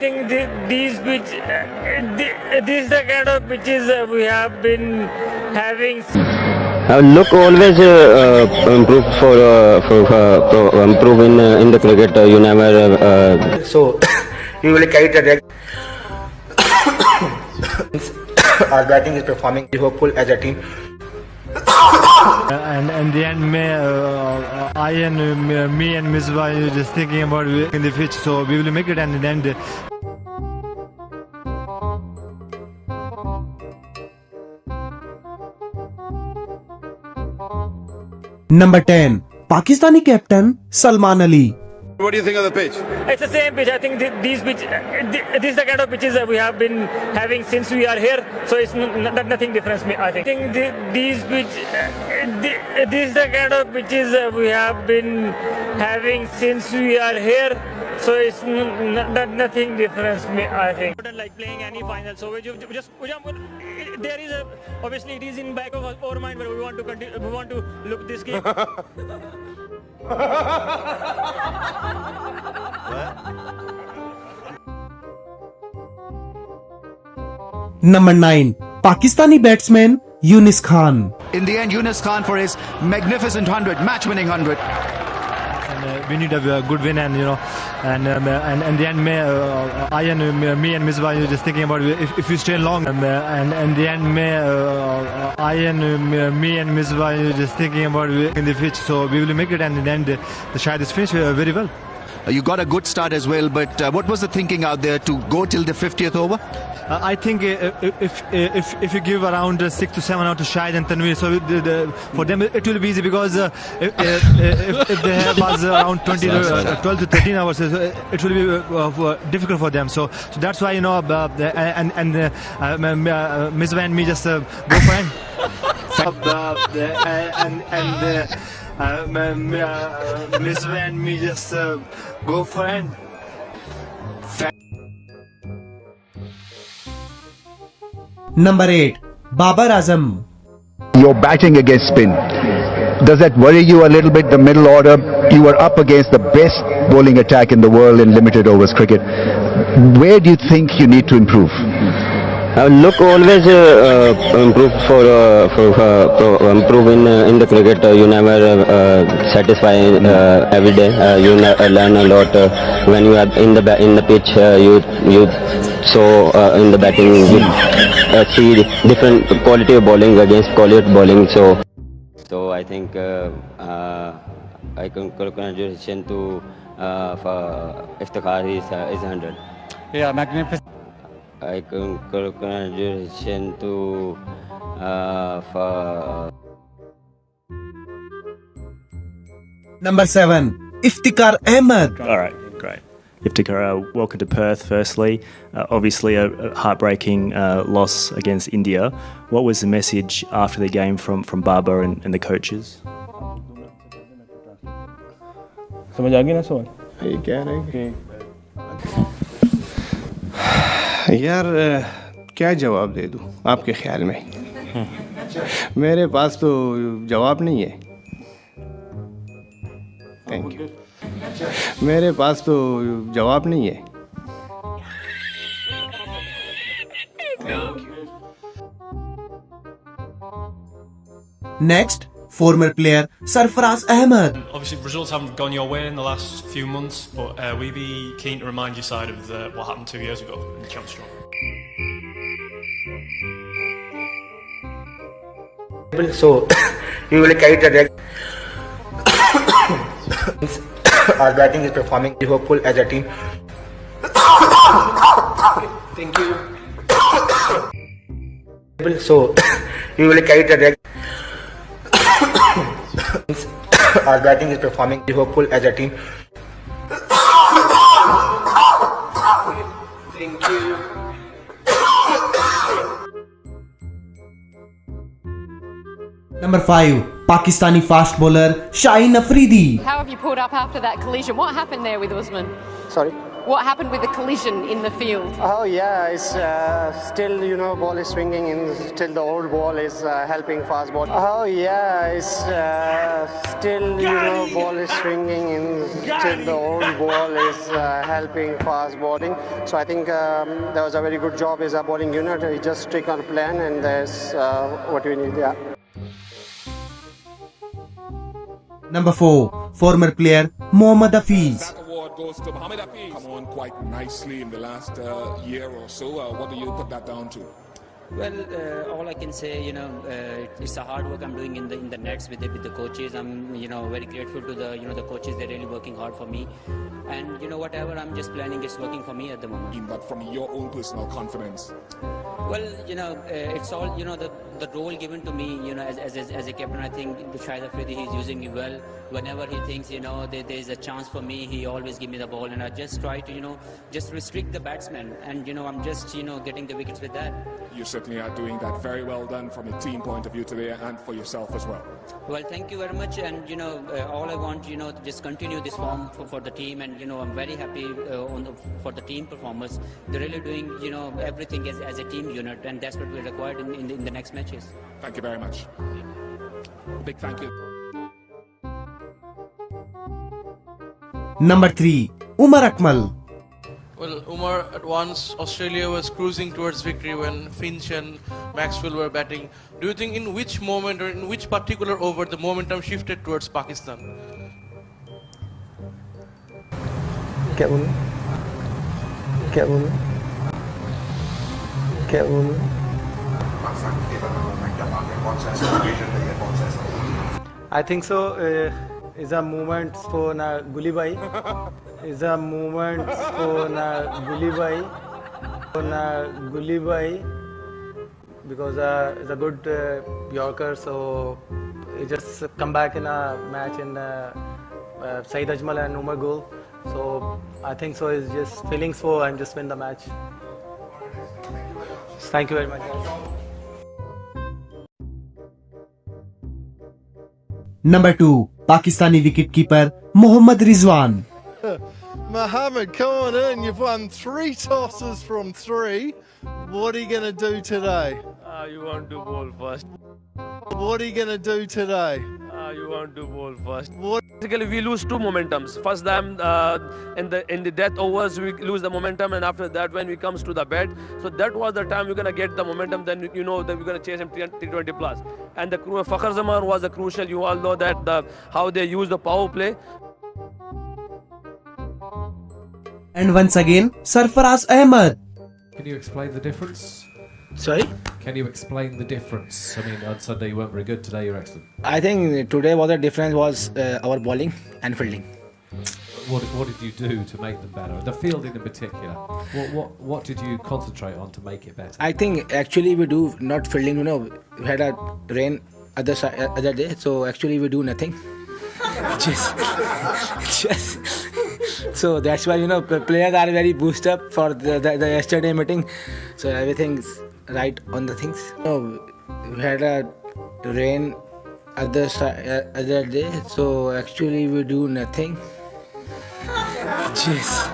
think these pitch, this is the kind of pitches we have been having. Look always improve for improve in the cricket. You never. So we will carry the direct. Our batting is performing hopeful as a team. And in the end, I and me and Misbah are just thinking about in the pitch, so we will make it. And in the end, Number 10. Pakistani captain Salman Ali. What do you think of the pitch? It's the same pitch. I think these pitch, this is the kind of pitches that we have been having since we are here. So it's nothing different. I think these pitch, this is the kind of pitches that we have been having since we are here. So it's nothing different. I think. Like playing any final. So we just there is a, obviously it is in back of our mind, but we want to continue. We want to look this game. Number 9. Pakistani batsman Yunus Khan. In the end, Yunus Khan for his magnificent 100, match-winning 100. and we need a good win, and and in the end, I and me and Misbah are just thinking about if we stay long, and in the end, I and me and Misbah are just thinking about in the pitch, so we will make it, and in the end, the shot is finished very well. You got a good start as well, but what was the thinking out there to go till the 50th over? I think if you give around 6 to 7 out to Shahid and Tanveer, so for them it will be easy, because if they have us around 12 to 13 hours, it will be difficult for them. So that's why Misbah and me just go for him. Misbah and me just go for him. Number 8. Babar Azam. You're batting against spin. Does that worry you a little bit? The middle order, you are up against the best bowling attack in the world in limited overs cricket. Where do you think you need to improve? Look always improve for improve in the cricket. You never satisfy every day. You learn a lot when you are in the pitch. You so in the batting you see different quality of bowling against quality of bowling. So I think I can congratulations to for Iftikhar is 100. Yeah, magnificent. I can congratulations to for Number 7. Iftikhar Ahmed. All right, great. Iftikhar, welcome to Perth firstly. Obviously a heartbreaking loss against India. What was the message after the game from Babar and the coaches? समझ आ गया ना सवाल? ये कह रहे हैं कि यार क्या जवाब दे दूँ आपके ख्याल में? मेरे पास तो जवाब नहीं है. Thank you. मेरे पास तो जवाब नहीं है. Next, former player Sarfaraz Ahmed. Obviously, results haven't gone your way in the last few months, but we'd be keen to remind your side of what happened 2 years ago in the Champions Trophy. So we will carry the direct. Our batting is performing hopeful as a team. Thank you. So we will carry the direct. Our batting is performing hopeful as a team. Thank you. Number 5. Pakistani fast bowler Shaheen Afridi. How have you pulled up after that collision? What happened there with Usman? Sorry. what happened with the collision in the field? Oh yeah, it's still ball is swinging in. Still the old ball is helping fast ball. Oh yeah, it's still ball is swinging in. Still the old ball is helping fast bowling. So I think that was a very good job as a bowling unit. We just stick on plan and that's what we need. Yeah. Number 4, former player Mohammad Hafiz. That award goes to Mohammad Hafiz. Come on quite nicely in the last year or so. What do you put that down to? Well, all I can say, it's a hard work I'm doing in the nets with the coaches. I'm, very grateful to the coaches. They're really working hard for me, and whatever I'm just planning is working for me at the moment. But from your own personal confidence. Well, it's all the role given to me, as a captain. I think Shahid Afridi, he's using me well. Whenever he thinks, there's a chance for me, he always give me the ball, and I just try to, just restrict the batsman, and I'm just, getting the wickets with that. You certainly are doing that. Very well done from a team point of view today, and for yourself as well. Well, thank you very much, and all I want, to just continue this form for the team, and I'm very happy for the team performance. They're really doing, everything as a team unit, and that's what we're required in the next matches. Thank you very much. Big thank you. Number 3, Umar Akmal. Well, Umar, at once Australia was cruising towards victory when Finch and Maxwell were batting. Do you think in which moment or in which particular over the momentum shifted towards Pakistan? क्या बोलूं? I think so. Is a movement for Guli Bhai. Is a movement for Guli Bhai. Because he's a good Yorker, so he just come back in a match in Saeed Ajmal and Umar goal. So I think so. It's just feelings for and just win the match. Thank you very much, guys. Number 2, Pakistani wicketkeeper Mohammad Rizwan. Mohammed, come on in. You've won 3 tosses from 3. What are you going to do today? You want to bowl first. What are you going to do today? You want to bowl first. What? Basically, we lose 2 momentums. First time in the death overs, we lose the momentum, and after that, when we comes to the bat, so that was the time we're gonna get the momentum. Then that we're gonna chase him T20 plus. And the Fakhar Zaman was a crucial. You all know that how they use the power play. And once again, Sarfaraz Ahmed. Can you explain the difference? Sorry? Can you explain the difference? I mean, on Sunday you weren't very good, today you're excellent. I think today the difference was our bowling and fielding. What did you do to make them better? The fielding in particular. What did you concentrate on to make it better? I think actually we do not fielding. We had a rain other day, so actually we do nothing. just. So that's why players are very boosted up for the yesterday meeting. So everything's right on the things. We had a rain other day, so actually we do nothing. Just.